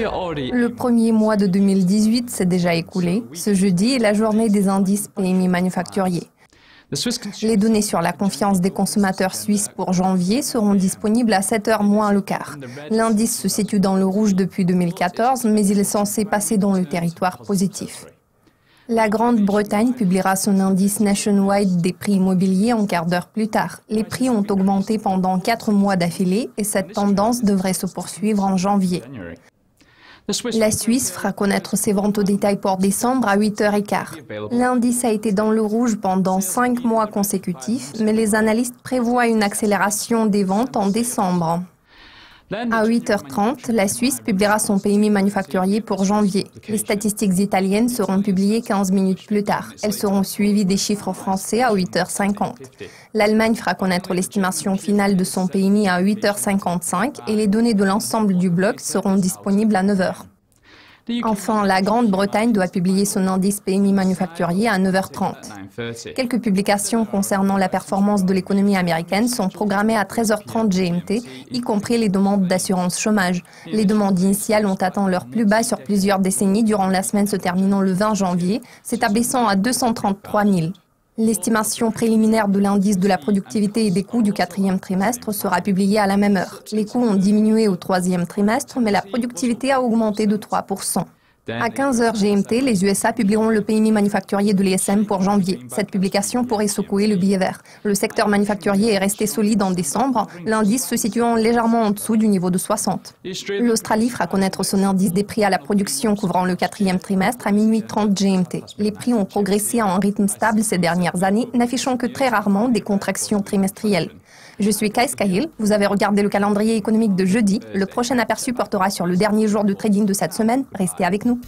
Le premier mois de 2018 s'est déjà écoulé. Ce jeudi est la journée des indices PMI manufacturiers. Les données sur la confiance des consommateurs suisses pour janvier seront disponibles à 7h moins le quart. L'indice se situe dans le rouge depuis 2014, mais il est censé passer dans le territoire positif. La Grande-Bretagne publiera son indice nationwide des prix immobiliers en quart d'heure plus tard. Les prix ont augmenté pendant 4 mois d'affilée et cette tendance devrait se poursuivre en janvier. La Suisse fera connaître ses ventes au détail pour décembre à 8h15. L'indice a été dans le rouge pendant 5 mois consécutifs, mais les analystes prévoient une accélération des ventes en décembre. À 8h30, la Suisse publiera son PMI manufacturier pour janvier. Les statistiques italiennes seront publiées 15 minutes plus tard. Elles seront suivies des chiffres français à 8h50. L'Allemagne fera connaître l'estimation finale de son PMI à 8h55 et les données de l'ensemble du bloc seront disponibles à 9h. Enfin, la Grande-Bretagne doit publier son indice PMI manufacturier à 9h30. Quelques publications concernant la performance de l'économie américaine sont programmées à 13h30 GMT, y compris les demandes d'assurance chômage. Les demandes initiales ont atteint leur plus bas sur plusieurs décennies durant la semaine se terminant le 20 janvier, s'établissant à 233 000. L'estimation préliminaire de l'indice de la productivité et des coûts du 4e trimestre sera publiée à la même heure. Les coûts ont diminué au 3e trimestre, mais la productivité a augmenté de 3%. À 15h GMT, les USA publieront le PMI manufacturier de l'ISM pour janvier. Cette publication pourrait secouer le billet vert. Le secteur manufacturier est resté solide en décembre, l'indice se situant légèrement en dessous du niveau de 60. L'Australie fera connaître son indice des prix à la production couvrant le 4e trimestre à minuit 30 GMT. Les prix ont progressé à un rythme stable ces dernières années, n'affichant que très rarement des contractions trimestrielles. Je suis Kais Kahil, vous avez regardé le calendrier économique de jeudi. Le prochain aperçu portera sur le dernier jour de trading de cette semaine. Restez avec nous.